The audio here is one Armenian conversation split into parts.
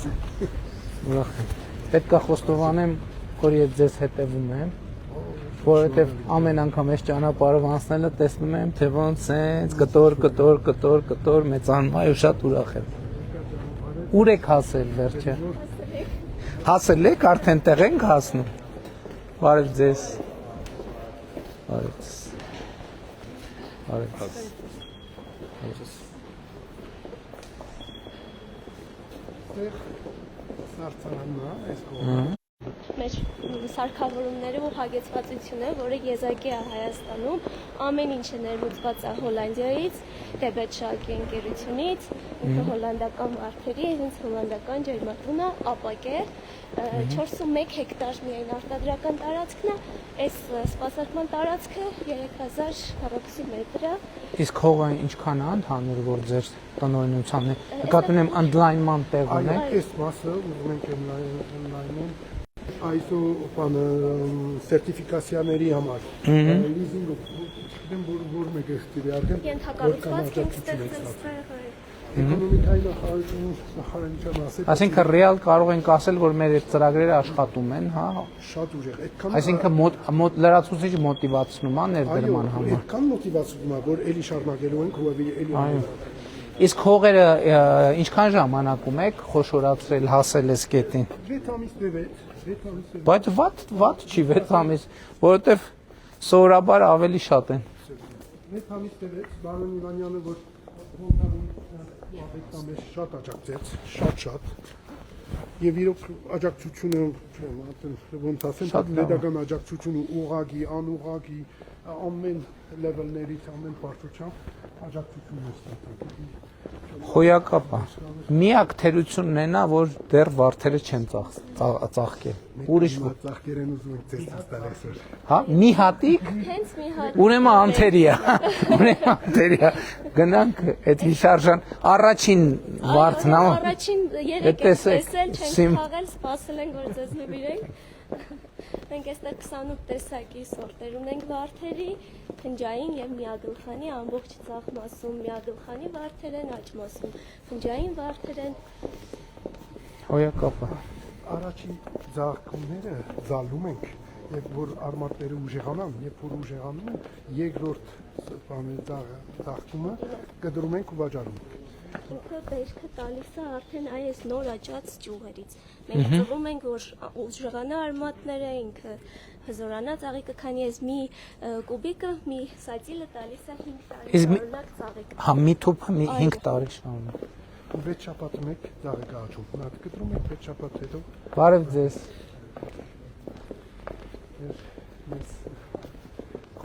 ձեզ։ Ուրախ եմ։ Պետք է խոստովանեմ, որ ես ձեզ հետևում եմ, որովհետև ամեն անգամ այս ճանապարհով անցնելը տեսնում եմ, թե ոնց սենց կտոր մեծանում է ու շատ ուրախ եմ։ Ուր եք հասել վերջը։ Հասել եք, արդեն տեղ ենք հասնում։ Բարև ձեզ։ Բարև ձեզ։ Բարև ձեզ։ Մեր սարքավորումները ու հագեցվածությունը, որը եզակի է Հայաստանում, ամեն ինչը ներմուծված է Հոլանդիայից, Դեբետ Շալկի ընկերությունից, հոլանդական վարդերի, հենց հոլանդական ջերմատուն է, ապակ է, 4.1 հեկտար միայն արտադրական տարածքն է, այս սպասարկման տարածքը 3000 քառակուսի մետր է։ Իսկ հողը ինչքան է ընդհանուր, որ ձեր տնօրինությանն է։ Նկատում եմ ընդլայնման տեղ ունեք։ Այս մասը ուզում ենք ընդլայնել ISO սերտիֆիկացիաների համար։ Լիզինգը չգիտեմ որ մեկը ստիրի արդեն Ենթակառուցվածք ենք ստեղծել Էկոնոմիկայի նախարարության ասել։ Այսինքն ռեալ կարող ենք ասել, որ մեր այդ ծրագրերը աշխատում են, հա։ Շատ ուժեղ։ Այդքան Այսինքն մոտ լրացուցիչ մոտիվացնում է ներդրման համար։ Այդքան մոտիվացում է, որ էլի շարունակելու ենք ու էլի Իսկ հողերը ինչքան ժամանակում եք խոշորացրել հասել այս կետին։ 6 ամիս։ Բայց վատ չի 6 ամիս, որովհետև սովորաբար ավելի շատ են։ 6 ամիս տևեց Բարոն Իվանյանը, որ ոնտանում ամեջ շատ աջակցեց, շատ։ Եվ իրոք աջակցությունը, ոնց ասեմ, պետական աջակցությունը ուղղակի, անուղղակի, ամեն լեվելներից, ամեն բարձրությամբ աջակցություն է ստացել։ Հոյակապ է։ Միակ թերությունն է նա, որ դեռ վարդերը չեն ծաղկել։ Ուրիշ ծաղկեր են ուզում եք ձեզ ստալ այսօր։ Հա, մի հատիկ։ Հենց մի հատ։ Ուրեմն անթերիա։ Գնանք այդ հիշարժան առաջին վարդն է։ Առաջին 3 ենք տեսել, չենք խաղել, սպասել ենք, որ ձեզ նվիրենք։ Մենք այստեղ 28 տեսակի սորտեր ունենք վարդերի, փնջային եւ միագլխանի, ամբողջ ցախ մասում միագլխանի վարդեր են, աջ մասում փնջային վարդեր են։ Հոյակապ է։ Առաջին ձաղկումները զալում ենք, եւ որ արմատները ուժեղանան, երբ որ ուժեղանում են, երկրորդ ձաղկումը կդրում ենք ու վաճառում ենք։ Ինքը բերքը տալիս է արդեն այս նոր աճած ճյուղերից։ Մենք ծվում ենք, որ ուժեղանա արմատները, ինքը հզորանա ծաղիկը, քանի այս մի կուբիկը, մի սատիլը տալիս է 5 տարի շարունակ ծաղիկ։ Հա, մի թուփը 5 տարի շարունակ։ 6 շաբաթ մեկ ծաղիկը աճում։ Նա կտրում ենք 6 շաբաթ հետո։ Բարև ձեզ։ Mēs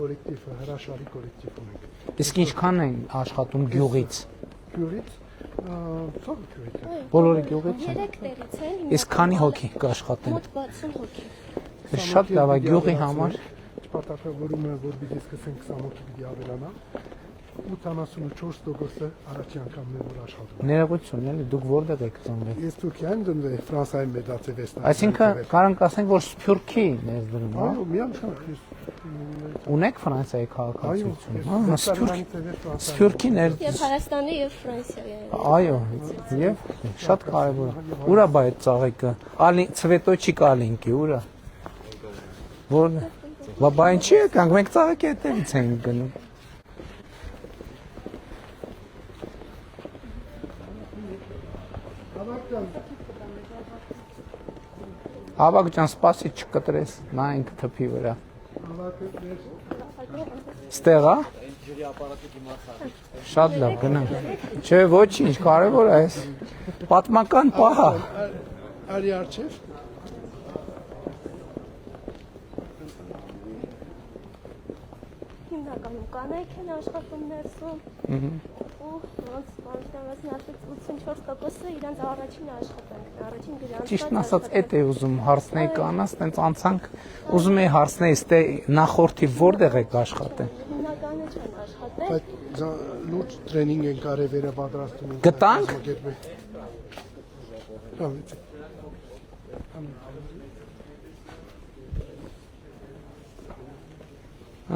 կոլեկտիվ, հրաշալի կոլեկտիվ ունենք։ Իսկ ինչքան են աշխատում գյուղից։ Գյուղից, ծով գյուղից։ Բոլորը գյուղից են։ 3 տեղից են։ Իսկ քանի հոգի կաշխատեն։ Մոտ 60 հոգի։ Շատ լավ է գյուղի համար։ Չպատասխանորում է, որ պիտի սկսենք 20 հոգի պիտի ավելանա։ 84%-ը առաջի անգամն է որ աշխատում։ Ներողություն, էլի դուք որտեղ եք ծնվել։ Ես Թուրքիայում ծնվել, Ֆրանսիայում մեծացել եմ։ Այսինքն կարանք ասենք, որ Սփյուռքի ներդրում, հա։ Այո, միանշանակ։ Ունեք Ֆրանսիայի քաղաքացիություն։ Այո, Սփյուռքի Եվ Հայաստանի եւ Ֆրանսիայի։ Այո, եւ շատ կարեւոր է։ Ուրա բա այդ ծաղիկը։ Ցվետոչիկ ալինկի, ուրա։ Որն է։ Բա ինչի եկանք, մենք ծաղիկի հետևից ենք գնում։ Ավակ ջան, սպասի չկտրես, նա ինքը թփի վրա։ Ստեղ է։ Շատ լավ, գնանք։ Չէ, ոչինչ, կարևոր է այս։ Պատմական պահ է։ Արի արչև։ Հիմնականում կանայք են աշխատում ներսում։ Ու ոնց բանջարացնած 84%-ը իրենց առաջին աշխատանքն է, առաջին գրանցած։ Ճիշտն ասած, էդ է ուզում հարցնել կանաս, տենց անցանք, ուզում էի հարցնել, ստե նախորդի որտեղ եք աշխատել։ Հիմնականը չեն աշխատել։ Բայց լուրջ տրեյնինգ են կարել վերապատրաստում։ Գտանք։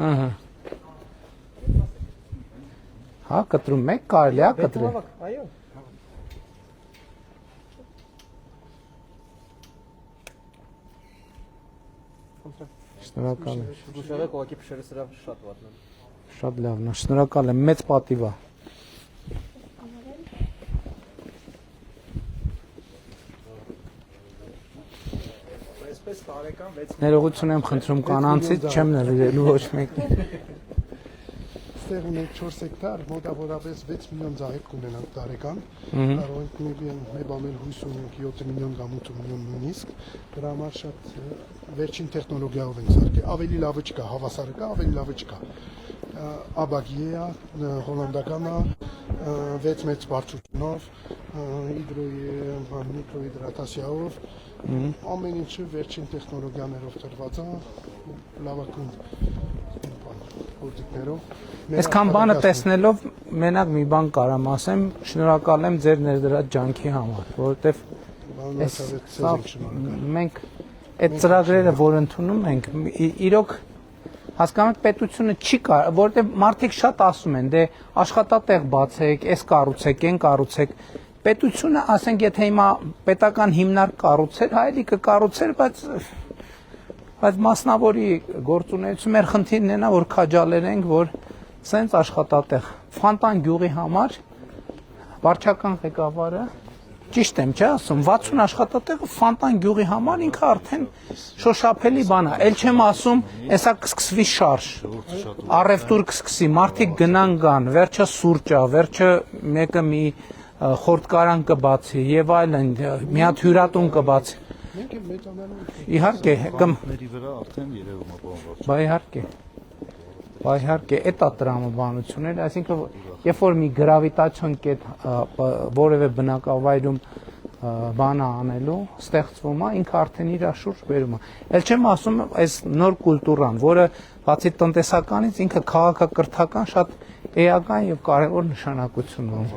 Ահա։ Հա, կտրում եք, կարելի է կտրել։ Այո։ խնդրեմ։ Շնորհակալ եմ։ Զգուշացեք, ուղղակի փշերը սրա շատ վատն են։ Շատ լավն է, շնորհակալ եմ, մեծ պատիվ է։ Այսպես տարեկան 6 Ներողություն եմ խնդրում կանանցից, չեմ նվիրելու ոչ մեկին։ Ստեղ ունենք 4 հեկտար, մոտավորապես 6 միլիոն ծաղիկ կունենանք տարեկան։ Կարող ենք մի բան հույս ունենք 7 միլիոն կամ 8 միլիոն նույնիսկ։ Դրա համար շատ վերջին տեխնոլոգիայով ենք սարքել։ Ավելի լավը չկա, հավասարը կա, ավելի լավը չկա։ Աբագի է, հոլանդական է, 6 մեծ բարձրությունով, միկրոհիդրատացիայով, ամեն ինչը վերջին տեխնոլոգիաներով տրված է, լավագույն գործիքներով։ Այսքան բանը տեսնելով մենակ մի բան կարամ ասեմ, շնորհակալ եմ ձեր ներդրած ջանքի համար, որովհետև մենք այդ ծրագրերը, որ ընդունում ենք, իրոք հասկանում եք պետությունը չի կարող, որովհետև մարդիկ շատ ասում են, դե աշխատատեղ բացեք, այս կառուցեք, այն կառուցեք։ Պետությունը, ասենք, եթե հիմա պետական հիմնարկ կառուցեր, հայելիքը կառուցեր, բայց մասնավորի գործունեություն մեր խնդիրն է նա, որ քաջալերենք, որ սենց աշխատատեղ Ֆանտան գյուղի համար վարչական ղեկավարը ճիշտ եմ չէ ասում 60 աշխատատեղը Ֆանտան գյուղի համար ինքը արդեն շոշափելի բան է ել չեմ ասում հեսա կսկսվի շարժ առևտուր կսկսի մարդիկ գնան գան վերջը սուրճ է վերջը մեկը մի խորտկարան կբացի եւ այլն մի հատ հյուրատուն կբացի մենք էլ մեծանալու ենք իհարկե ների վրա արդեն երևում է բանվարշ բա իհարկե այդ է տրամաբանությունները, այսինքն երբ որ մի գրավիտացիոն կետ որևէ բնակավայրում բան է անելու, ստեղծվում է, ինքը արդեն իր շուրջ բերում է։ Էլ չեմ ասում այս նոր կուլտուրան, որը բացի տնտեսականից ինքը քաղաքակրթական շատ էական եւ կարեւոր նշանակություն ունի։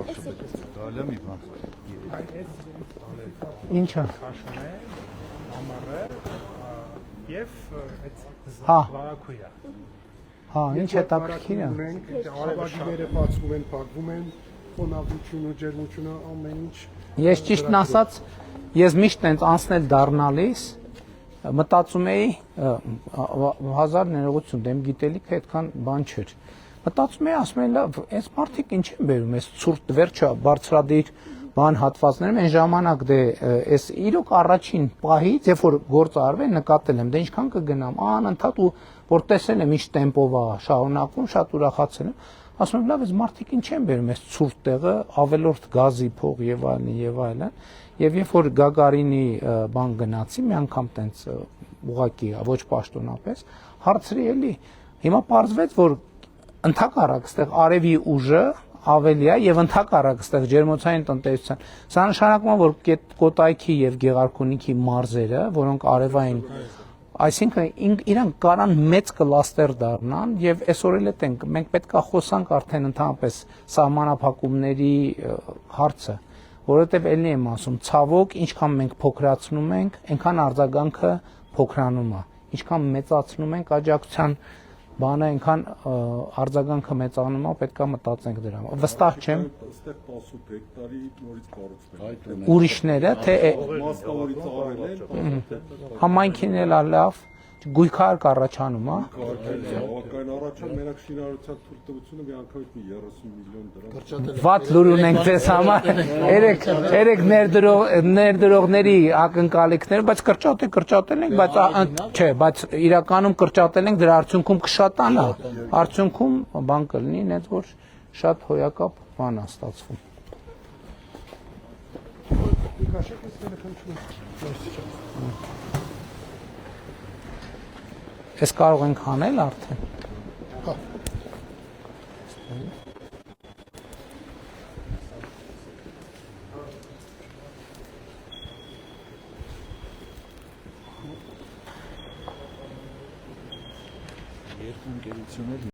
Դալիա մի բան։ Ինչա։ եւ այդ Հա, վարակույա հա, ինչ հետաքրքիր է։ Արաբագիները բացվում են, փակվում են, խոնավությունը, ջերմությունը, ամեն ինչ։ Ես ճիշտն ասած, ես միշտ տենց անցնել դառնալիս մտածում էի 1000 ներողություն, դեմ գիտելիքը այդքան բան չէր։ Մտածում էի, ասում էի, լավ, այս մարդիկ ինչ են բերում, այս ցուրտ վերջը բարձրադիր բան հատվածներում այն ժամանակ դե այս իրոք առաջին պահից, երբ որ գործը արվել, նկատել եմ, դե ինչքան կգնամ, անընդհատ ու որ տեսել եմ ինչ տեմպով է շարունակվում, շատ ուրախացել եմ, ասում եմ, լավ, այս մարդիկ ինչ են բերում այս ցուրտ տեղը, ավելորդ գազի փող եւ այլն, եւ երբ որ Գագարինի բան գնացի, մի անգամ տենց ուղակի ոչ պաշտոնապես, հարցրի էլի, հիմա պարզվեց, որ ընդհակառակ այդտեղ արևի ուժը ավելի է եւ ընդհակառակ այդտեղ ջերմոցային տնտեսության։ Սա նշանակում է, որ Կոտայքի եւ Գեղարքունիքի մարզերը, որոնք արևային, այսինքն իրանք կարան մեծ կլաստեր դառնան եւ այսօր էլ ենք մենք պետքա խոսանք արդեն ընդհանրապես սահմանափակումների հարցը, որովհետեւ ելնի եմ ասում, ցավոք, ինչքան մենք փոքրացնում ենք, այնքան արձագանքը փոքրանում է։ Ինչքան մեծացնում ենք աջակցության բանը այնքան արձագանքը մեծանում է, պետքա մտածենք դրա համար։ Վստահ չեմ։ Այստեղ 18 հեկտարի նորից կառուցվել։ Ուրիշները թե Մասնավորից արել են։ համայնքին էլ լավ, գույքար կառաջանում, հա։ Բավական առաջան մենակ շինարարության թույլտվությունը մի անգամից մի 30 միլիոն դրամ։ Վատ լուր ունենք ձեզ համար։ Երեք ներդրողների ակնկալիքներ, բայց կրճատել ենք, բայց չէ, բայց իրականում կրճատել ենք, դրա արդյունքում կշատանա։ Արդյունքում բան կլինի, այնց որ շատ հոյակապ բան է ստացվում։ Այս կարող ենք անել արդեն։ Հա։ Երկու ընկերություններ